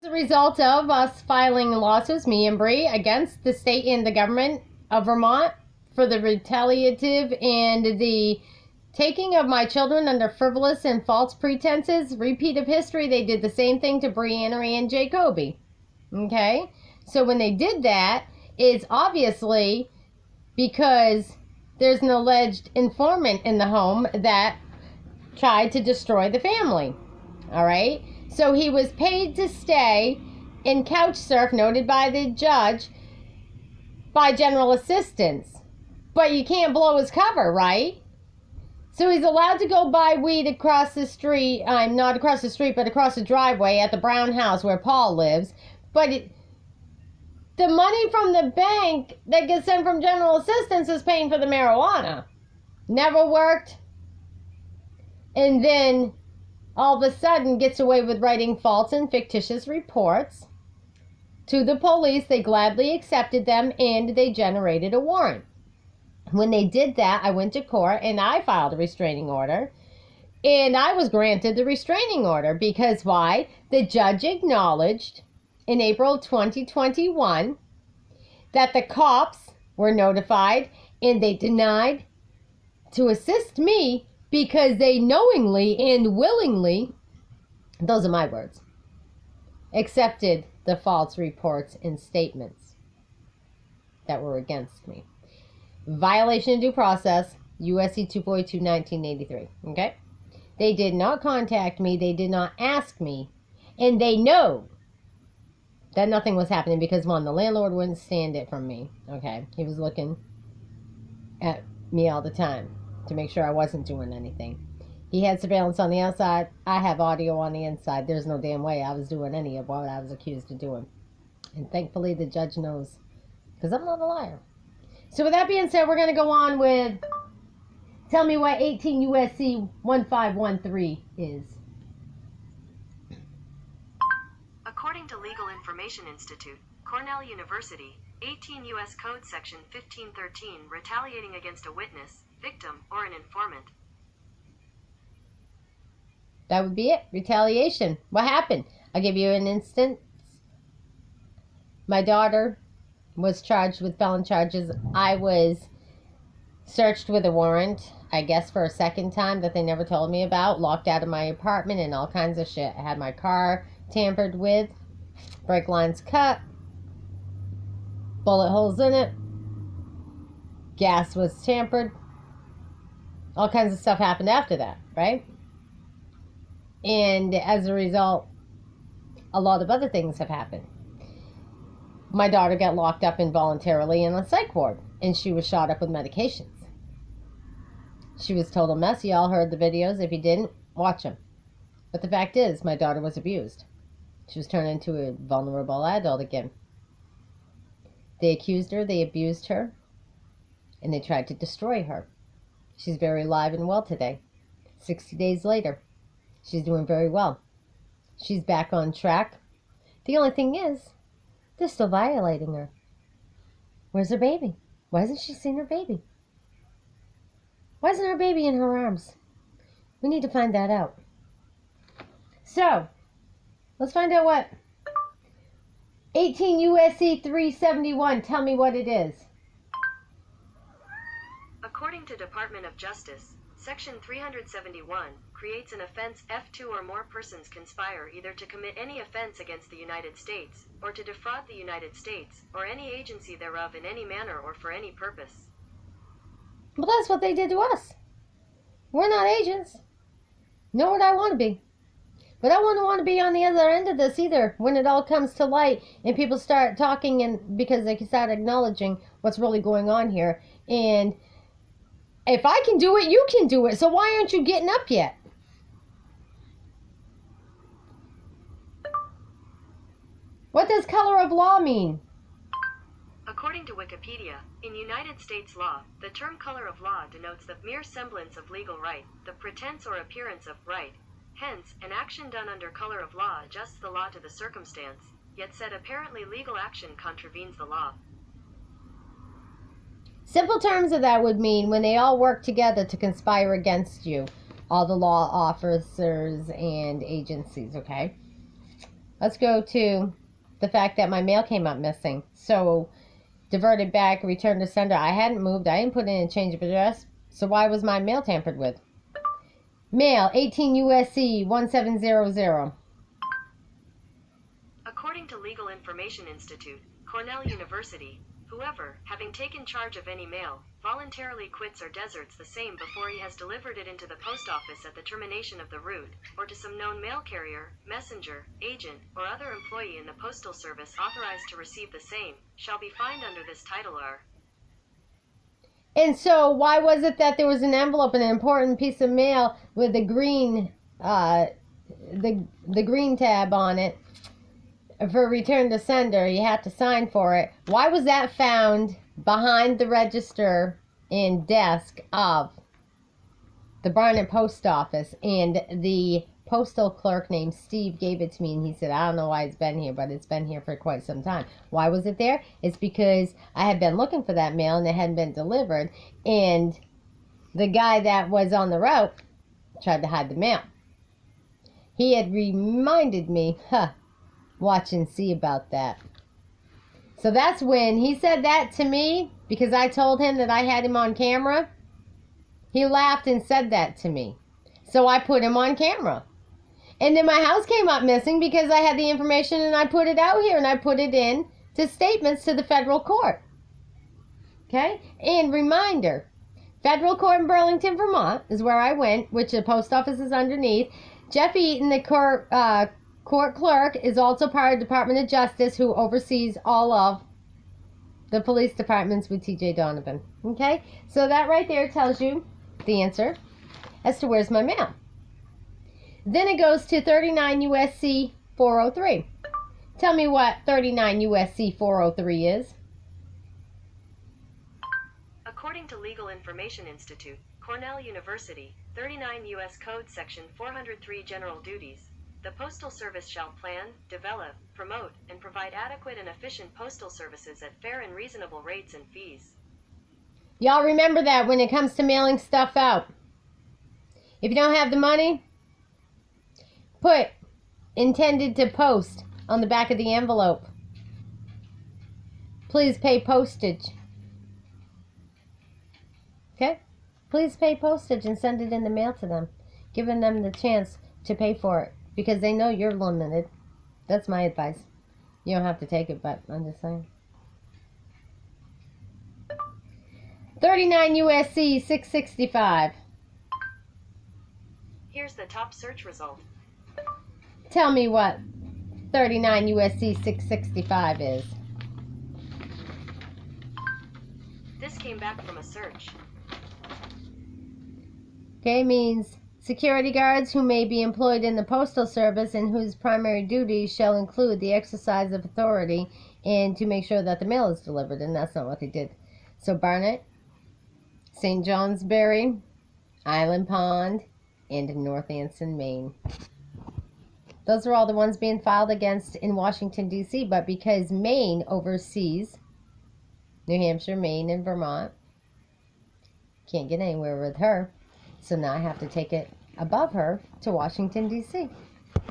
The result of us filing lawsuits, me and Bree, against the state and the government of Vermont for the retaliative and the taking of my children under frivolous and false pretenses. Repeat of history, they did the same thing to Brianna and Jacoby. Okay? So when they did that, it's obviously because there's an alleged informant in the home that tried to destroy the family. All right? So he was paid to stay in couch surf, noted by the judge, by general assistance. But you can't blow his cover, right? So he's allowed to go buy weed across the street, not across the street, but across the driveway at the Brown house where Paul lives. But the money from the bank that gets sent from general assistance is paying for the marijuana. Never worked. And then all of a sudden gets away with writing false and fictitious reports to the police. They gladly accepted them and they generated a warrant. When they did that, I went to court and I filed a restraining order. And I was granted the restraining order because why? The judge acknowledged in April 2021 that the cops were notified and they denied to assist me because they knowingly and willingly, those are my words, accepted the false reports and statements that were against me. Violation of due process, USC 242, 1983. Okay? They did not contact me. They did not ask me. And they know that nothing was happening because, one, the landlord wouldn't stand it from me. Okay? He was looking at me all the time to make sure I wasn't doing anything. He had surveillance on the outside. I have audio on the inside. There's no damn way I was doing any of what I was accused of doing. And thankfully the judge knows because I'm not a liar. So with that being said, we're going to go on with, tell me what 18 USC 1513 is. According to Legal Information Institute, Cornell University, 18 U.S. Code Section 1513, retaliating against a witness, victim, or an informant. That would be it. Retaliation. What happened? I'll give you an instance. My daughter was charged with felon charges. I was searched with a warrant, I guess for a second time that they never told me about, locked out of my apartment and all kinds of shit. I had my car tampered with, brake lines cut, bullet holes in it, gas was tampered, all kinds of stuff happened after that, right? And as a result, a lot of other things have happened. My daughter got locked up involuntarily in a psych ward, and she was shot up with medications. She was total mess. You all heard the videos. If you didn't, watch them. But the fact is, my daughter was abused. She was turned into a vulnerable adult again. They accused her, they abused her, and they tried to destroy her. She's very alive and well today. 60 days later, she's doing very well. She's back on track. The only thing is, they're still violating her. Where's her baby? Why hasn't she seen her baby? Why isn't her baby in her arms? We need to find that out. So, let's find out what 18 USC 371, tell me what it is. According to Department of Justice, Section 371 creates an offense if two or more persons conspire either to commit any offense against the United States, or to defraud the United States, or any agency thereof in any manner or for any purpose. Well, that's what they did to us. We're not agents. Nor would I want to be. But I wouldn't want to be on the other end of this either when it all comes to light and people start talking and because they start acknowledging what's really going on here. And if I can do it, you can do it. So why aren't you getting up yet? What does color of law mean? According to Wikipedia, in United States law, the term color of law denotes the mere semblance of legal right, the pretense or appearance of right. Hence, an action done under color of law adjusts the law to the circumstance, yet said apparently legal action contravenes the law. Simple terms of that would mean when they all work together to conspire against you, all the law officers and agencies, okay? let's go to the fact that my mail came up missing. So, diverted back, returned to sender. I hadn't moved. I didn't put in a change of address. So why was my mail tampered with? Mail, 18 USC 1700. According to Legal Information Institute, Cornell University, whoever, having taken charge of any mail, voluntarily quits or deserts the same before he has delivered it into the post office at the termination of the route, or to some known mail carrier, messenger, agent, or other employee in the Postal Service authorized to receive the same, shall be fined under this title or. And so why was it that there was an envelope, an important piece of mail with the green the green tab on it for return to sender? You have to sign for it. Why was that found behind the register and desk of the Barnet Post Office? And the postal clerk named Steve gave it to me, and he said, I don't know why it's been here, but it's been here for quite some time. Why was it there? It's because I had been looking for that mail and it hadn't been delivered, and the guy that was on the route tried to hide the mail. He had reminded me, watch and see about that. So that's when he said that to me, because I told him that I had him on camera. He laughed and said that to me. So I put him on camera. And then my house came up missing because I had the information and I put it out here and I put it in to statements to the federal court. Okay? And reminder, federal court in Burlington, Vermont is where I went, which the post office is underneath. Jeff Eaton, the court clerk, is also part of the Department of Justice, who oversees all of the police departments with TJ Donovan. Okay? So that right there tells you the answer as to where's my mail. Then it goes to 39 USC 403. Tell me what 39 USC 403 is. According to Legal Information Institute, Cornell University, 39 U.S. Code Section 403 General Duties, the Postal Service shall plan, develop, promote, and provide adequate and efficient postal services at fair and reasonable rates and fees. Y'all remember that when it comes to mailing stuff out. If you don't have the money, put intended to post on the back of the envelope. Please pay postage. Okay? Please pay postage and send it in the mail to them, giving them the chance to pay for it, because they know you're limited. That's my advice. You don't have to take it, but I'm just saying. 39 USC 665. Here's the top search result. Tell me what 39 USC 665 is. This came back from a search. Okay, means security guards who may be employed in the Postal Service and whose primary duties shall include the exercise of authority and to make sure that the mail is delivered, and that's not what they did. So Barnet, St. Johnsbury, Island Pond, and North Anson, Maine. Those are all the ones being filed against in Washington, D.C., but because Maine oversees New Hampshire, Maine, and Vermont, can't get anywhere with her, so now I have to take it above her to Washington, D.C.